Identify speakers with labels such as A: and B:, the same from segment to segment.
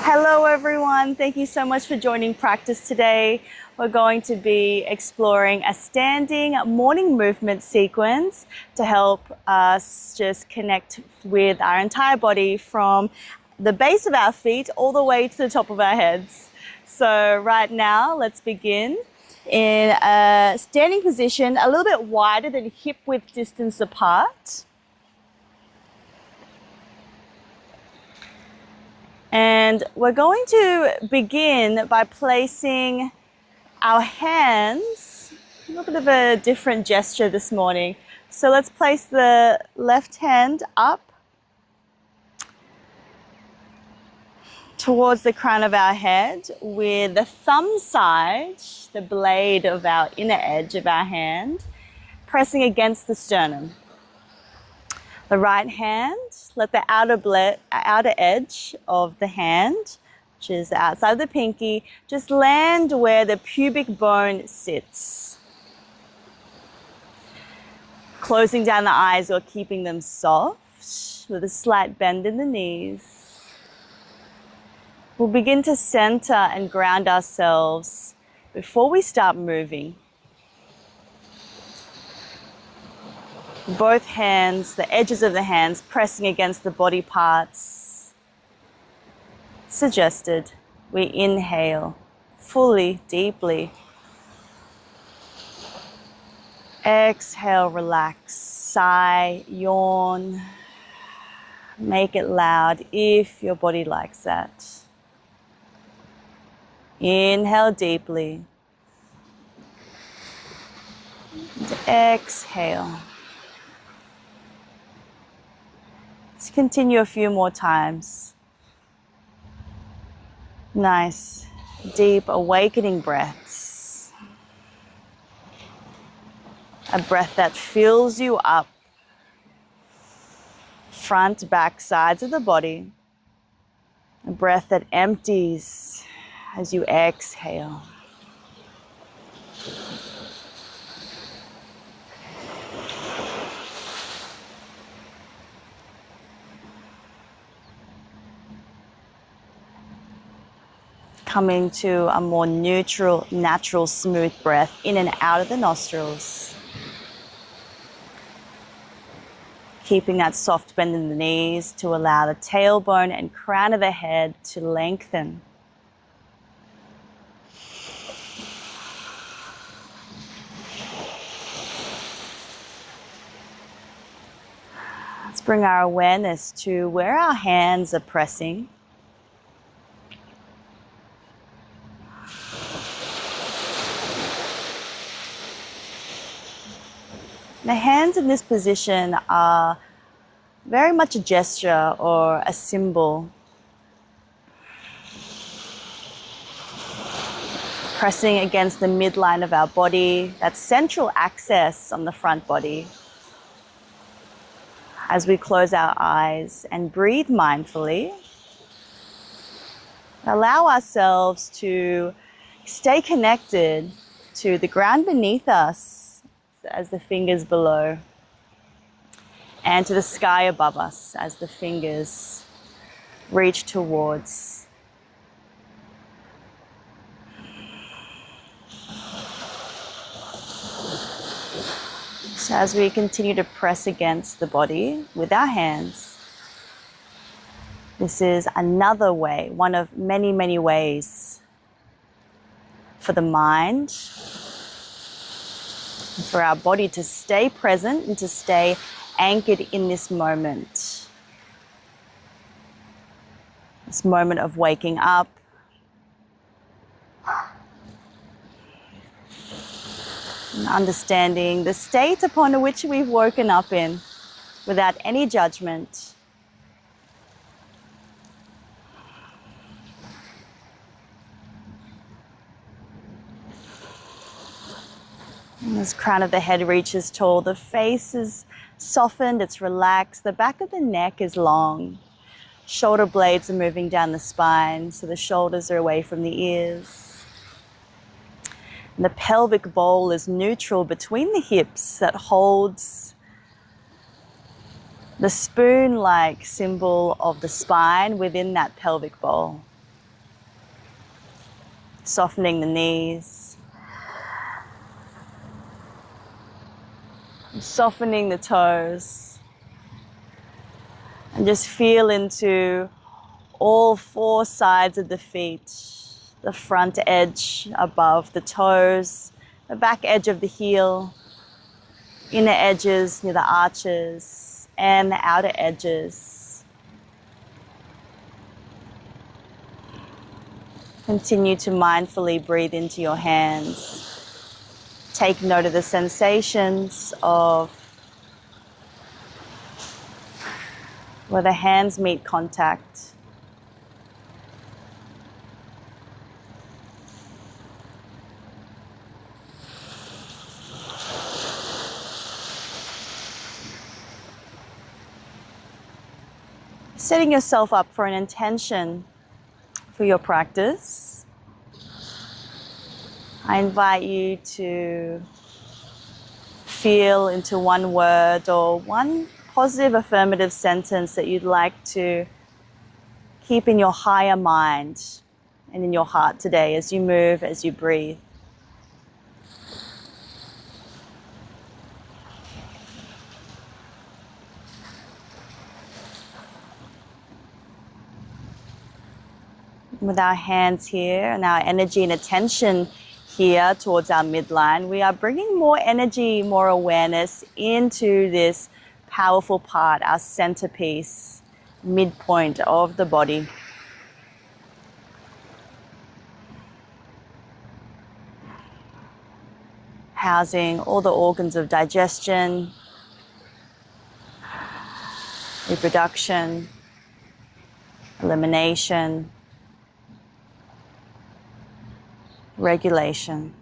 A: Hello everyone, thank you so much for joining practice today. We're going to be exploring a standing morning movement sequence to help us just connect with our entire body from the base of our feet all the way to the top of our heads. So right now, let's begin in a standing position, a little bit wider than hip width distance apart. And we're going to begin by placing our hands, a little bit of a different gesture this morning. So let's place the left hand up towards the crown of our head with the thumb side, the blade of our inner edge of our hand, pressing against the sternum. The right hand, let the outer edge of the hand, which is outside of the pinky, just land where the pubic bone sits. Closing down the eyes or keeping them soft with a slight bend in the knees. We'll begin to center and ground ourselves before we start moving. Both hands, the edges of the hands pressing against the body parts. Suggested we inhale fully, deeply. Exhale, relax, sigh, yawn. Make it loud if your body likes that. Inhale deeply. And exhale. Let's continue a few more times. Nice, deep, awakening breaths. A breath that fills you up. Front, back, sides of the body. A breath that empties as you exhale. Coming to a more neutral, natural, smooth breath in and out of the nostrils. Keeping that soft bend in the knees to allow the tailbone and crown of the head to lengthen. Let's bring our awareness to where our hands are pressing. The hands in this position are very much a gesture or a symbol. Pressing against the midline of our body, that central axis on the front body. As we close our eyes and breathe mindfully, allow ourselves to stay connected to the ground beneath us as the fingers below, and to the sky above us as the fingers reach towards. So as we continue to press against the body with our hands, this is another way, one of many, many ways for the mind, for our body to stay present and to stay anchored in this moment. This moment of waking up. And understanding the state upon which we've woken up in without any judgment. And as crown of the head reaches tall, the face is softened, it's relaxed, the back of the neck is long. Shoulder blades are moving down the spine, so the shoulders are away from the ears. And the pelvic bowl is neutral between the hips that holds the spoon-like symbol of the spine within that pelvic bowl. Softening the knees. Softening the toes. And just feel into all four sides of the feet. The front edge above the toes, the back edge of the heel, inner edges near the arches, and the outer edges. Continue to mindfully breathe into your hands. Take note of the sensations of where the hands meet contact. Setting yourself up for an intention for your practice, I invite you to feel into one word or one positive affirmative sentence that you'd like to keep in your higher mind and in your heart today as you move, as you breathe. With our hands here and our energy and attention here towards our midline, we are bringing more energy, more awareness into this powerful part, our centerpiece, midpoint of the body. Housing all the organs of digestion, reproduction, elimination, regulation.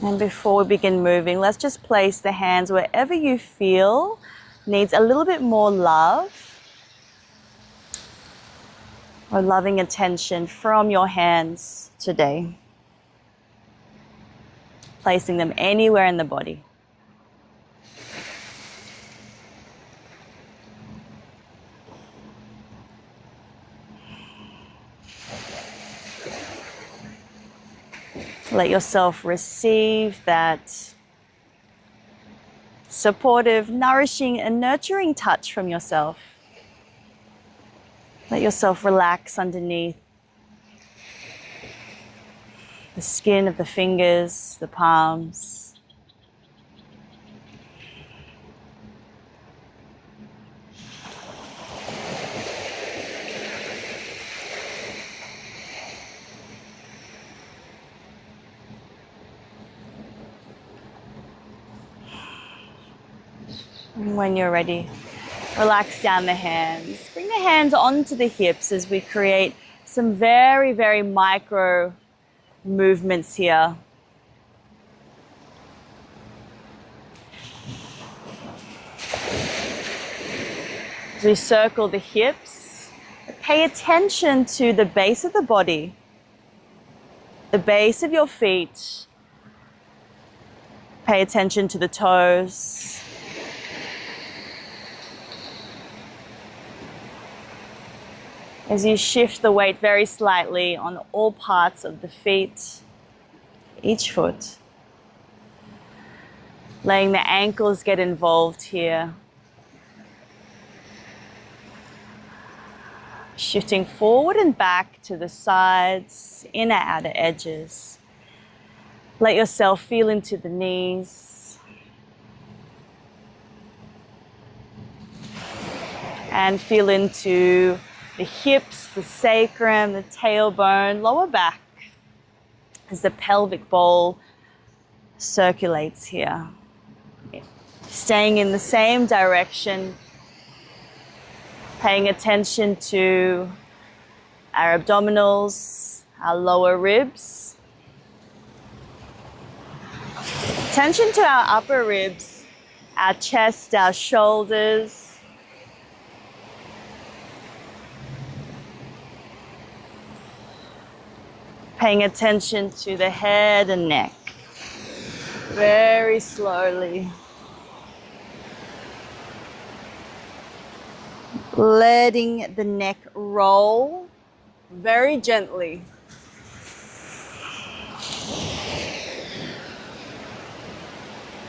A: And before we begin moving, let's just place the hands wherever you feel needs a little bit more love or loving attention from your hands today. Placing them anywhere in the body. Let yourself receive that supportive, nourishing, and nurturing touch from yourself. Let yourself relax underneath the skin of the fingers, the palms. And when you're ready, relax down the hands. Bring the hands onto the hips as we create some very, very micro movements here. As we circle the hips, pay attention to the base of the body, the base of your feet. Pay attention to the toes. As you shift the weight very slightly on all parts of the feet, each foot. Letting the ankles get involved here. Shifting forward and back to the sides, inner outer edges. Let yourself feel into the knees. And feel into the hips, the sacrum, the tailbone, lower back as the pelvic bowl circulates here. Staying in the same direction, paying attention to our abdominals, our lower ribs. Attention to our upper ribs, our chest, our shoulders. Paying attention to the head and neck. Very slowly. Letting the neck roll very gently.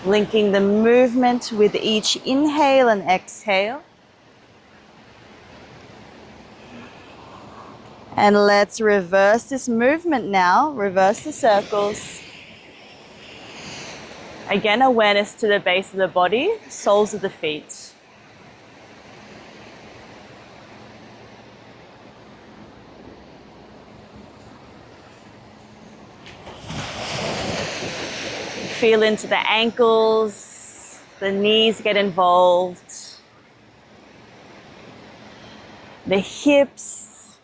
A: Linking the movement with each inhale and exhale. And let's reverse this movement now. Reverse the circles. Again, awareness to the base of the body, soles of the feet. Feel into the ankles, the knees get involved, the hips,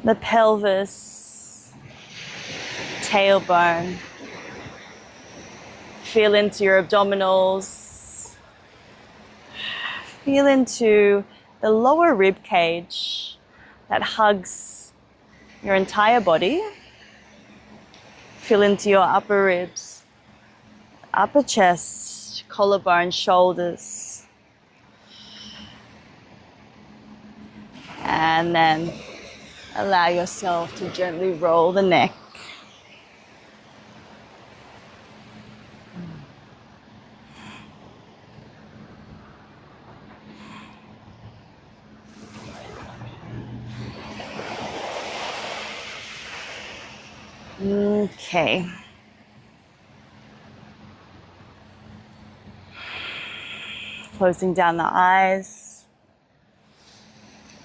A: the pelvis, tailbone. Feel into your abdominals. Feel into the lower rib cage that hugs your entire body. Feel into your upper ribs, upper chest, collarbone, shoulders. And then allow yourself to gently roll the neck. Okay. Closing down the eyes.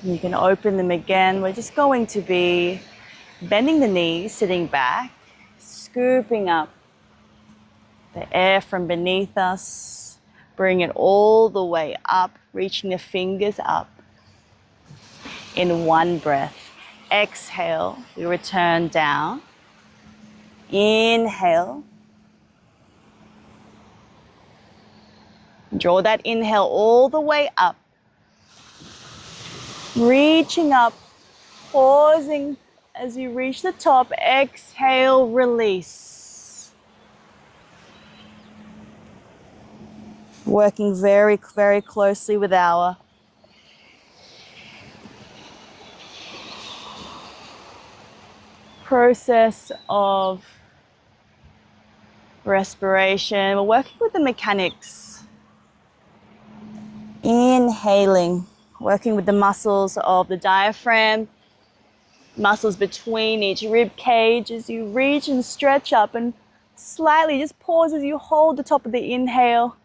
A: You can open them again. We're just going to be bending the knees, sitting back, scooping up the air from beneath us. Bring it all the way up, reaching the fingers up in one breath. Exhale, we return down. Inhale. Draw that inhale all the way up. Reaching up, pausing as you reach the top. Exhale, release. Working very, very closely with our process of respiration. We're working with the mechanics. Inhaling, working with the muscles of the diaphragm, muscles between each rib cage as you reach and stretch up, and slightly just pause as you hold the top of the inhale.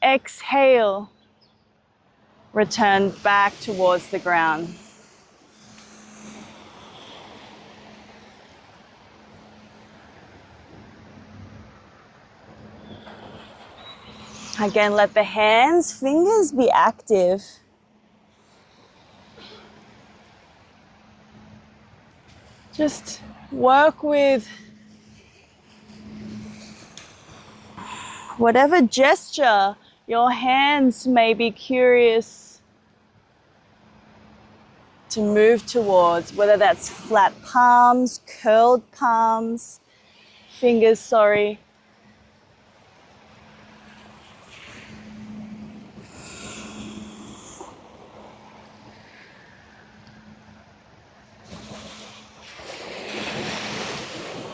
A: Exhale, return back towards the ground. Again, let the hands, fingers be active. Just work with whatever gesture your hands may be curious to move towards, whether that's flat palms, curled palms, fingers, sorry.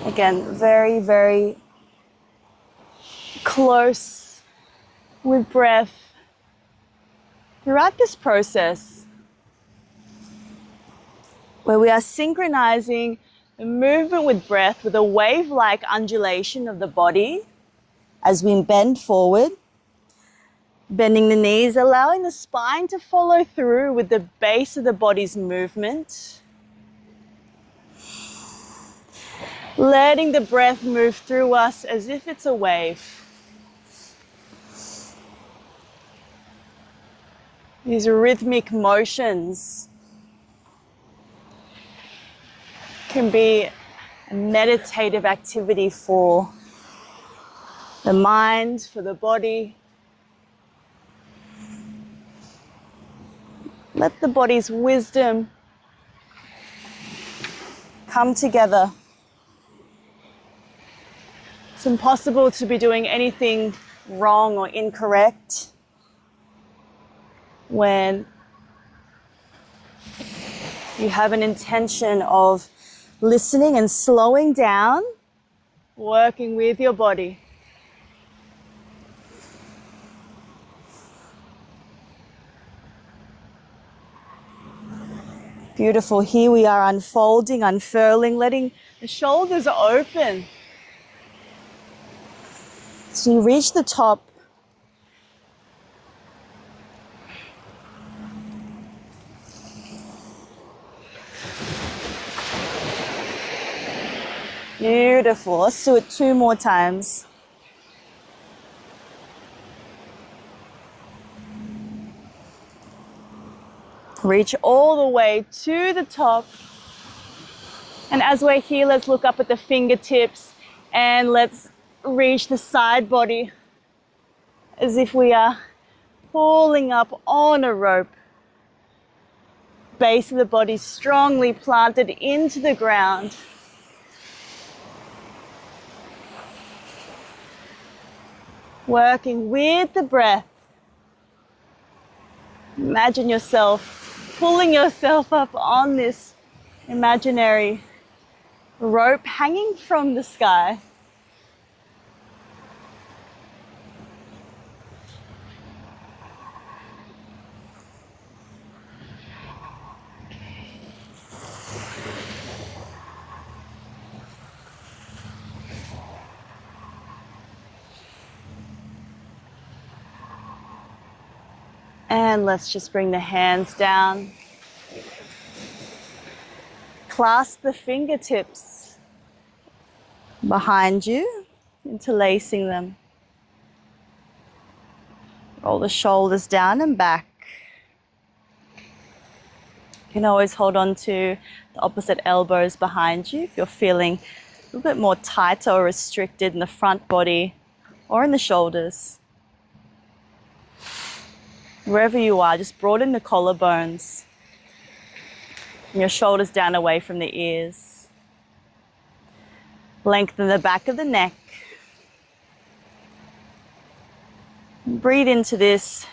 A: Again, very, very close with breath throughout this process, where we are synchronizing the movement with breath with a wave-like undulation of the body as we bend forward, bending the knees, allowing the spine to follow through with the base of the body's movement. Letting the breath move through us as if it's a wave. These rhythmic motions can be a meditative activity for the mind, for the body. Let the body's wisdom come together. It's impossible to be doing anything wrong or incorrect. when you have an intention of listening and slowing down, working with your body. Beautiful. Here we are unfolding, unfurling, letting the shoulders open. So you reach the top. Beautiful. Let's do it 2 more times. Reach all the way to the top. And as we're here, let's look up at the fingertips and let's reach the side body as if we are pulling up on a rope. Base of the body strongly planted into the ground. Working with the breath. Imagine yourself pulling yourself up on this imaginary rope hanging from the sky. And let's just bring the hands down. Clasp the fingertips behind you, interlacing them. Roll the shoulders down and back. You can always hold on to the opposite elbows behind you if you're feeling a little bit more tight or restricted in the front body or in the shoulders. Wherever you are, just broaden the collarbones and your shoulders down away from the ears. Lengthen the back of the neck. Breathe into this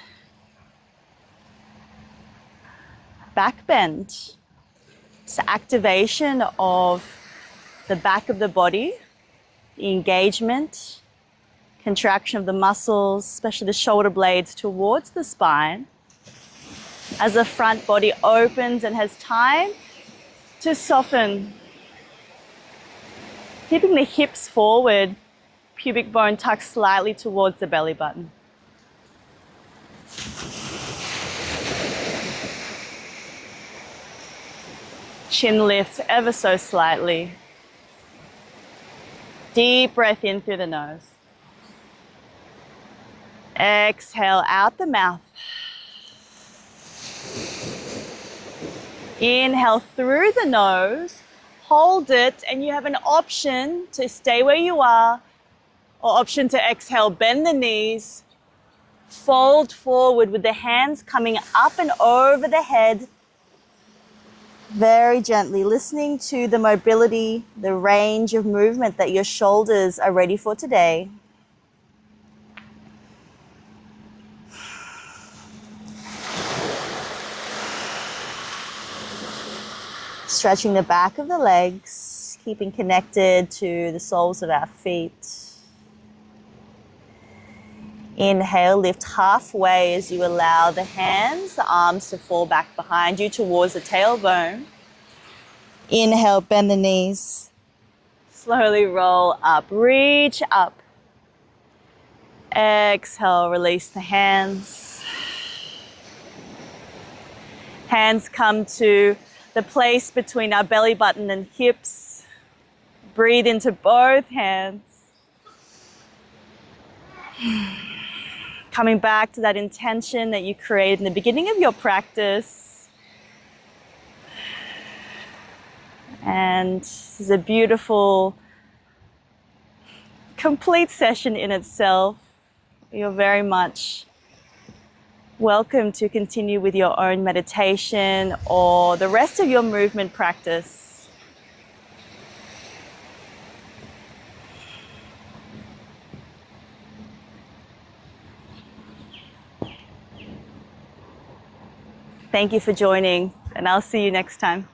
A: back bend. It's the activation of the back of the body, the engagement, contraction of the muscles, especially the shoulder blades towards the spine, as the front body opens and has time to soften. Keeping the hips forward, pubic bone tucked slightly towards the belly button. Chin lifts ever so slightly. Deep breath in through the nose. Exhale out the mouth. Inhale through the nose, hold it, and you have an option to stay where you are, or option to exhale, bend the knees, fold forward with the hands coming up and over the head, very gently, listening to the mobility, the range of movement that your shoulders are ready for today. Stretching the back of the legs, keeping connected to the soles of our feet. Inhale, lift halfway as you allow the hands, the arms to fall back behind you towards the tailbone. Inhale, bend the knees. Slowly roll up, reach up. Exhale, release the hands. Hands come to the place between our belly button and hips. Breathe into both hands. Coming back to that intention that you created in the beginning of your practice. And this is a beautiful, complete session in itself. You're very much welcome to continue with your own meditation or the rest of your movement practice. Thank you for joining, and I'll see you next time.